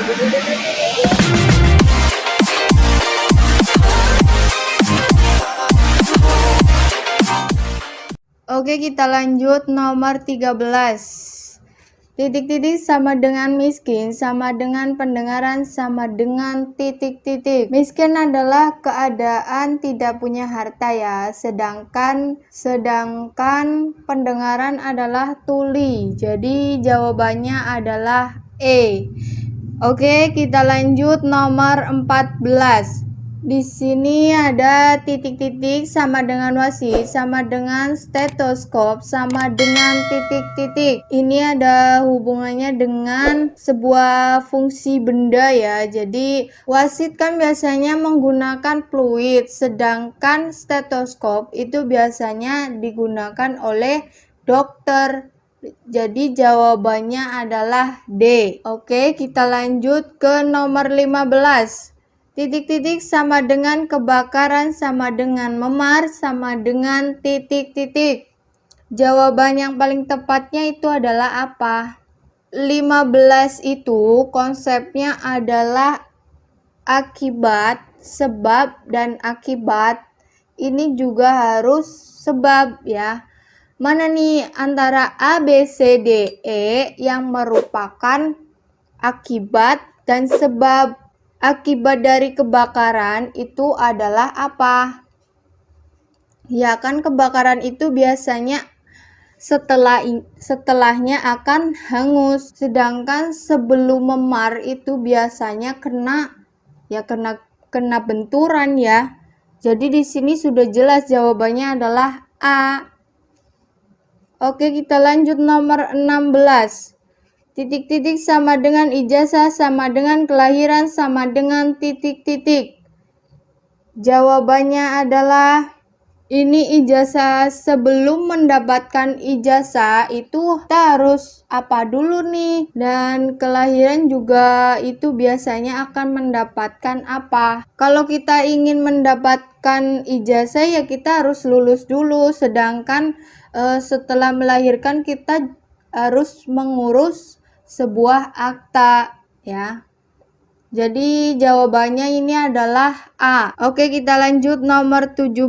Oke, kita lanjut nomor 13. Titik-titik sama dengan miskin, sama dengan pendengaran, sama dengan titik-titik. Miskin adalah keadaan tidak punya harta ya, sedangkan pendengaran adalah tuli. Jadi jawabannya adalah E. Oke, kita lanjut nomor 14. Di sini ada titik-titik sama dengan wasit, sama dengan stetoskop, sama dengan titik-titik. Ini ada hubungannya dengan sebuah fungsi benda ya. Jadi wasit kan biasanya menggunakan fluid, sedangkan stetoskop itu biasanya digunakan oleh dokter. Jadi jawabannya adalah D. Oke, kita lanjut ke nomor 15. Titik-titik sama dengan kebakaran, sama dengan memar, sama dengan titik-titik. Jawaban yang paling tepatnya itu adalah apa? 15 itu konsepnya adalah akibat, sebab, dan akibat. Ini juga harus sebab ya. Mana nih antara A, B, C, D, E yang merupakan akibat dan sebab? Akibat dari kebakaran itu adalah apa? Ya kan, kebakaran itu biasanya setelahnya akan hangus, sedangkan sebelum memar itu biasanya kena benturan ya. Jadi di sini sudah jelas jawabannya adalah A. Oke, kita lanjut nomor 16. Titik-titik sama dengan ijazah, sama dengan kelahiran, sama dengan titik-titik. Jawabannya adalah ini ijazah. Sebelum mendapatkan ijazah itu kita harus apa dulu nih? Dan kelahiran juga itu biasanya akan mendapatkan apa? Kalau kita ingin mendapatkan ijazah ya kita harus lulus dulu. Sedangkan setelah melahirkan kita harus mengurus sebuah akta ya. Jadi jawabannya ini adalah A. Oke, kita lanjut nomor 17.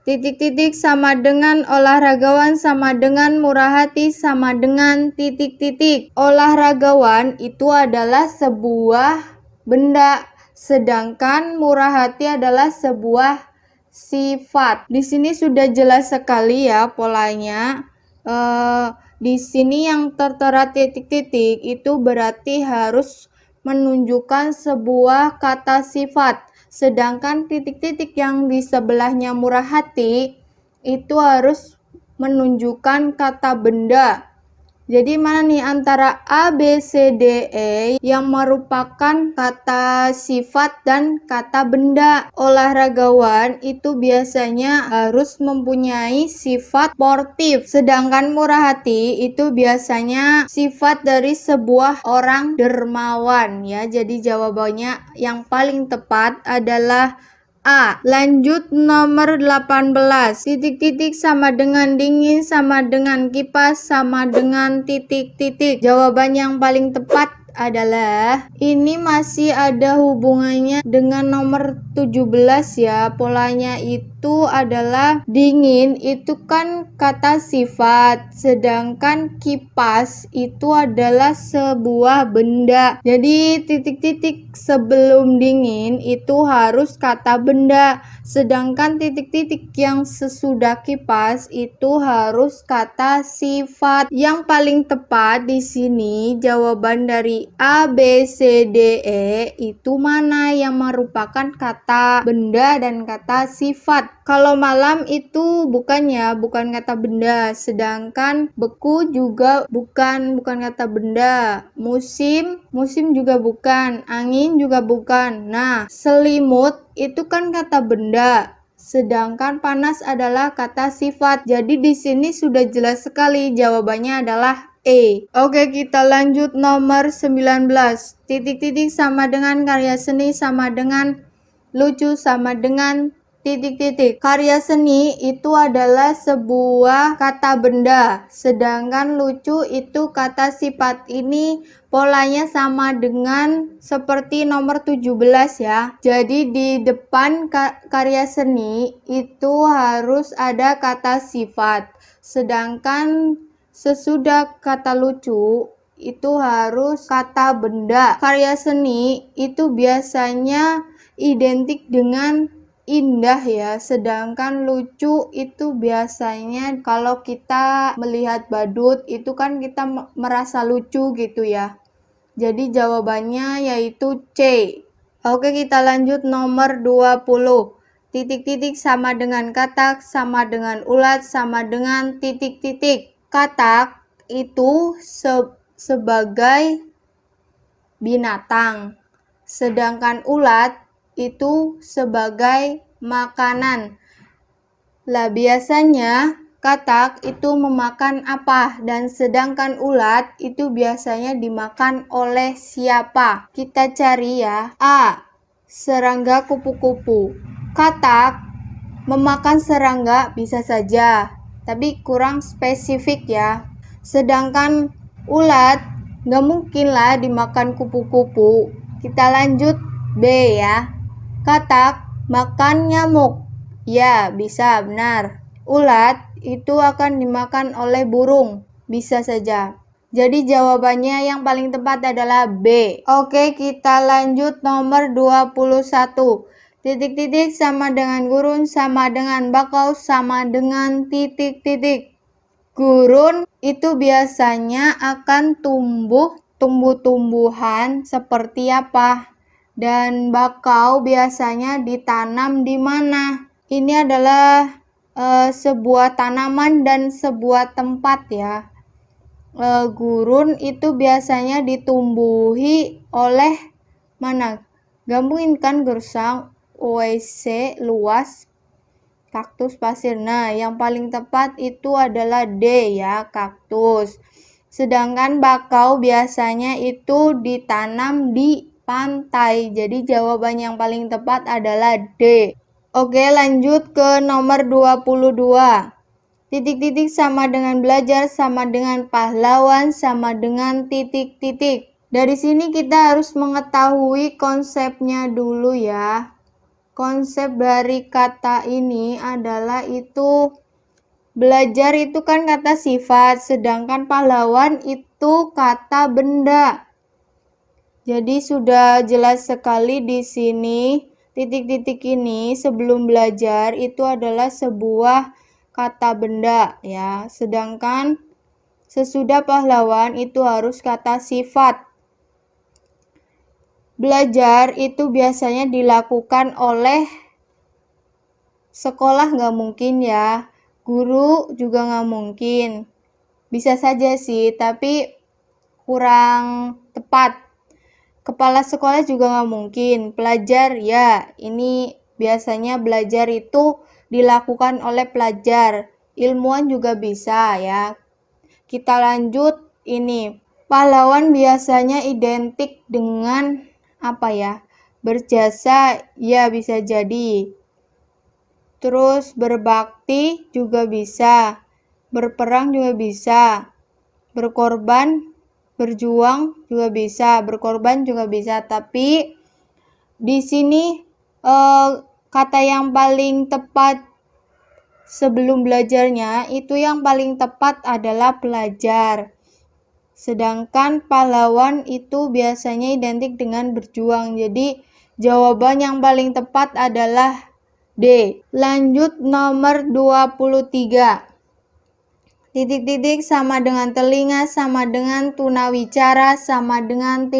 Titik-titik sama dengan olahragawan, sama dengan murah hati, sama dengan titik-titik. Olahragawan itu adalah sebuah benda, sedangkan murah hati adalah sebuah sifat. Di sini sudah jelas sekali ya polanya. Di sini yang tertera titik-titik itu berarti harus menunjukkan sebuah kata sifat. Sedangkan titik-titik yang di sebelahnya murah hati itu harus menunjukkan kata benda. Jadi mana nih antara A, B, C, D, E yang merupakan kata sifat dan kata benda? Olahragawan itu biasanya harus mempunyai sifat sportif, sedangkan murah hati itu biasanya sifat dari sebuah orang dermawan ya. Jadi jawabannya yang paling tepat adalah A. Lanjut nomor 18. Titik-titik sama dengan dingin, sama dengan kipas, sama dengan titik-titik. Jawaban yang paling tepat adalah ini masih ada hubungannya dengan nomor 17 ya. Polanya itu adalah dingin itu kan kata sifat, sedangkan kipas itu adalah sebuah benda. Jadi titik-titik sebelum dingin itu harus kata benda, sedangkan titik-titik yang sesudah kipas itu harus kata sifat. Yang paling tepat di sini jawaban dari A, B, C, D, E itu mana yang merupakan kata benda dan kata sifat? Kalau malam itu bukan kata benda, sedangkan beku juga bukan kata benda. Musim juga bukan, angin juga bukan. Nah, selimut itu kan kata benda, sedangkan panas adalah kata sifat. Jadi di sini sudah jelas sekali jawabannya adalah E. Oke, kita lanjut nomor 19. Titik-titik sama dengan karya seni, sama dengan lucu, sama dengan Karya seni itu adalah sebuah kata benda, sedangkan lucu itu kata sifat. Ini polanya sama dengan seperti nomor 17 ya. Jadi di depan karya seni itu harus ada kata sifat, sedangkan sesudah kata lucu itu harus kata benda. Karya seni itu biasanya identik dengan indah ya, sedangkan lucu itu biasanya kalau kita melihat badut itu kan kita merasa lucu gitu ya. Jadi jawabannya yaitu C. Oke, kita lanjut nomor 20. Sama dengan katak, sama dengan ulat, sama dengan Katak itu sebagai binatang, sedangkan ulat itu sebagai makanan. Lah biasanya katak itu memakan apa, dan sedangkan ulat itu biasanya dimakan oleh siapa? Kita cari ya. A. Serangga kupu-kupu. Katak memakan serangga bisa saja, tapi kurang spesifik ya. Sedangkan ulat nggak mungkin lah dimakan kupu-kupu. Kita lanjut B ya. Katak makan nyamuk. Ya, bisa, benar. Ulat itu akan dimakan oleh burung. Bisa saja. Jadi jawabannya yang paling tepat adalah B. Oke, kita lanjut nomor 21. Sama dengan gurun, sama dengan bakau, sama dengan Gurun itu biasanya akan tumbuh-tumbuhan seperti apa? Dan bakau biasanya ditanam di mana? Ini adalah sebuah tanaman dan sebuah tempat ya. Gurun itu biasanya ditumbuhi oleh mana? Gak mungkin kan gersang, WC, luas, kaktus, pasir. Nah, yang paling tepat itu adalah D ya, kaktus. Sedangkan bakau biasanya itu ditanam di pantai. Jadi jawaban yang paling tepat adalah D. Oke, lanjut ke nomor 22. Sama dengan belajar, sama dengan pahlawan, sama dengan Dari sini kita harus mengetahui konsepnya dulu ya. Konsep dari kata ini adalah itu belajar itu kan kata sifat, sedangkan pahlawan itu kata benda. Jadi sudah jelas sekali di sini ini sebelum belajar itu adalah sebuah kata benda ya. Sedangkan sesudah pahlawan itu harus kata sifat. Belajar itu biasanya dilakukan oleh sekolah, nggak mungkin ya. Guru juga nggak mungkin. Bisa saja sih, tapi kurang tepat. Kepala sekolah juga nggak mungkin. Pelajar ya, ini biasanya belajar itu dilakukan oleh pelajar. Ilmuwan juga bisa ya. Kita lanjut ini. Pahlawan biasanya identik dengan apa ya? Berjasa ya, bisa jadi. Terus berbakti juga bisa. Berperang juga bisa. Berkorban, berjuang juga bisa, berkorban juga bisa. Tapi di sini kata yang paling tepat sebelum belajarnya itu yang paling tepat adalah pelajar. Sedangkan pahlawan itu biasanya identik dengan berjuang. Jadi jawaban yang paling tepat adalah D. Lanjut nomor 23. Sama dengan telinga, sama dengan tunawicara, sama dengan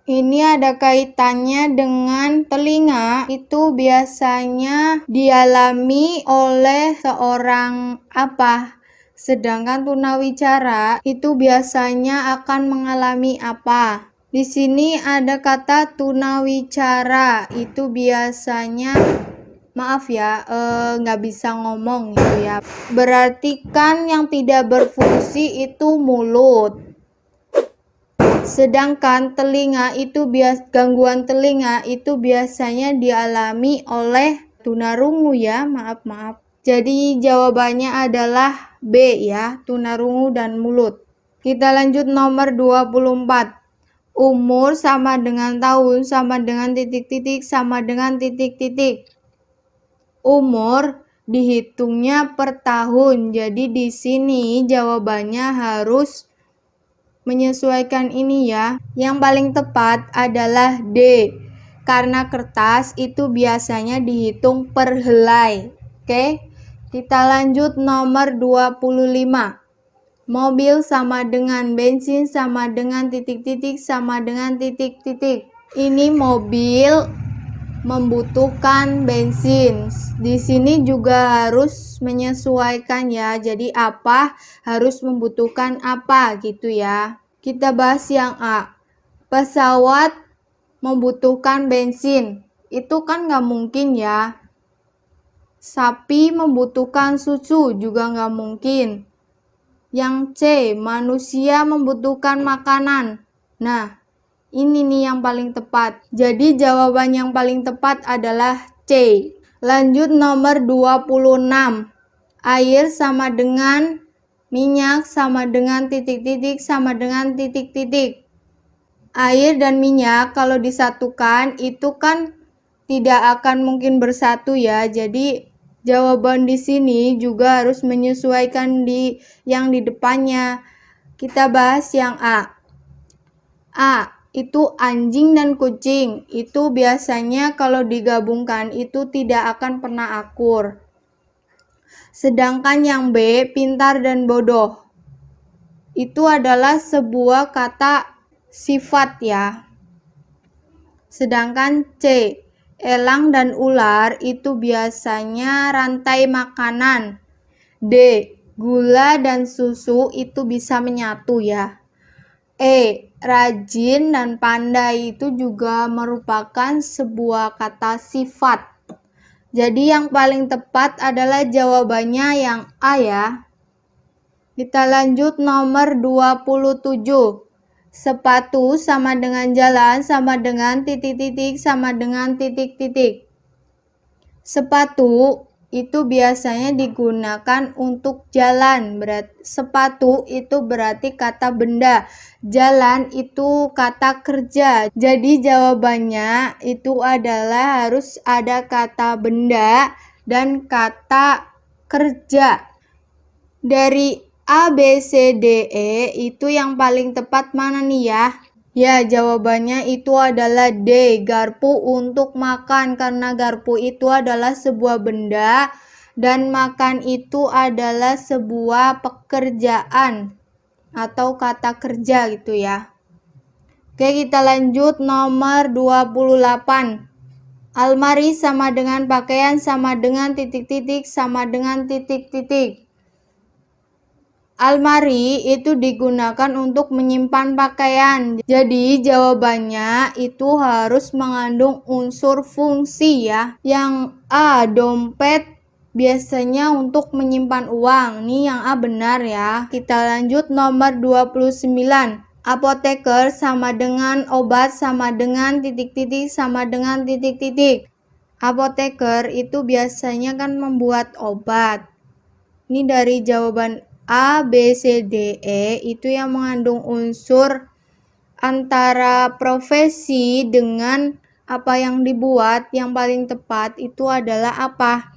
Ini ada kaitannya dengan telinga, itu biasanya dialami oleh seorang apa? Sedangkan tunawicara itu biasanya akan mengalami apa? Di sini ada kata tunawicara, itu biasanya maaf ya, nggak bisa ngomong gitu ya. Berarti kan yang tidak berfungsi itu mulut. Sedangkan telinga itu gangguan telinga itu biasanya dialami oleh tunarungu ya, maaf. Jadi jawabannya adalah B ya, tunarungu dan mulut. Kita lanjut nomor 24. Umur sama dengan tahun sama dengan titik-titik sama dengan titik-titik. Umur dihitungnya per tahun. Jadi di sini jawabannya harus menyesuaikan ini ya. Yang paling tepat adalah D. Karena kertas itu biasanya dihitung per helai. Oke? Kita lanjut nomor 25. Mobil sama dengan bensin sama dengan titik-titik sama dengan titik-titik. Ini mobil membutuhkan bensin. Di sini juga harus menyesuaikan ya. Jadi apa harus membutuhkan apa gitu ya. Kita bahas yang A. Pesawat membutuhkan bensin. Itu kan nggak mungkin ya. Sapi membutuhkan susu juga nggak mungkin. Yang C, manusia membutuhkan makanan. Nah, ini nih yang paling tepat. Jadi jawaban yang paling tepat adalah C. Lanjut nomor 26. Air sama dengan minyak sama dengan titik-titik sama dengan titik-titik. Air dan minyak kalau disatukan itu kan tidak akan mungkin bersatu ya. Jadi jawaban di sini juga harus menyesuaikan yang di depannya. Kita bahas yang A. A, itu anjing dan kucing. Itu biasanya kalau digabungkan itu tidak akan pernah akur. Sedangkan yang B, pintar dan bodoh. Itu adalah sebuah kata sifat ya. Sedangkan C, elang dan ular itu biasanya rantai makanan. D, gula dan susu itu bisa menyatu ya. E, rajin dan pandai itu juga merupakan sebuah kata sifat. Jadi yang paling tepat adalah jawabannya yang A ya. Kita lanjut nomor 27. Sepatu sama dengan jalan sama dengan titik-titik sama dengan titik-titik. Sepatu itu biasanya digunakan untuk jalan. Sepatu itu berarti kata benda. Jalan itu kata kerja. Jadi jawabannya itu adalah harus ada kata benda dan kata kerja. Dari A, B, C, D, E itu yang paling tepat mana nih ya? Ya, jawabannya itu adalah D, garpu untuk makan. Karena garpu itu adalah sebuah benda dan makan itu adalah sebuah pekerjaan atau kata kerja gitu ya. Oke, kita lanjut nomor 28. Almari sama dengan pakaian sama dengan titik-titik sama dengan titik-titik. Almari itu digunakan untuk menyimpan pakaian. Jadi jawabannya itu harus mengandung unsur fungsi ya. Yang A, dompet biasanya untuk menyimpan uang. Nih yang A benar ya. Kita lanjut nomor 29. Apoteker sama dengan obat sama dengan titik-titik sama dengan titik-titik. Apoteker itu biasanya kan membuat obat. Ini dari jawaban A, B, C, D, E itu yang mengandung unsur antara profesi dengan apa yang dibuat. Yang paling tepat itu adalah apa?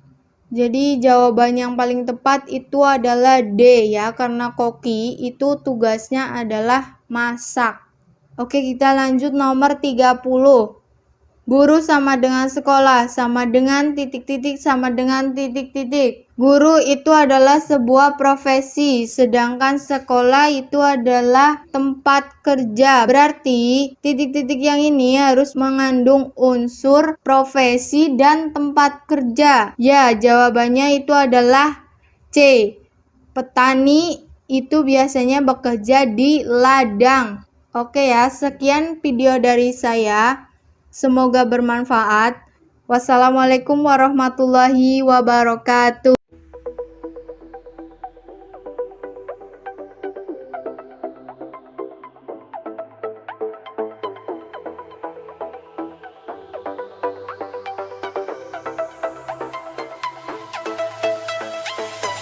Jadi jawaban yang paling tepat itu adalah D ya, karena koki itu tugasnya adalah masak. Oke, kita lanjut nomor 30. Guru sama dengan sekolah, sama dengan titik-titik, sama dengan titik-titik. Guru itu adalah sebuah profesi, sedangkan sekolah itu adalah tempat kerja. Berarti titik-titik yang ini harus mengandung unsur profesi dan tempat kerja. Ya, jawabannya itu adalah C. Petani itu biasanya bekerja di ladang. Oke ya, sekian video dari saya. Semoga bermanfaat. Wassalamualaikum warahmatullahi wabarakatuh.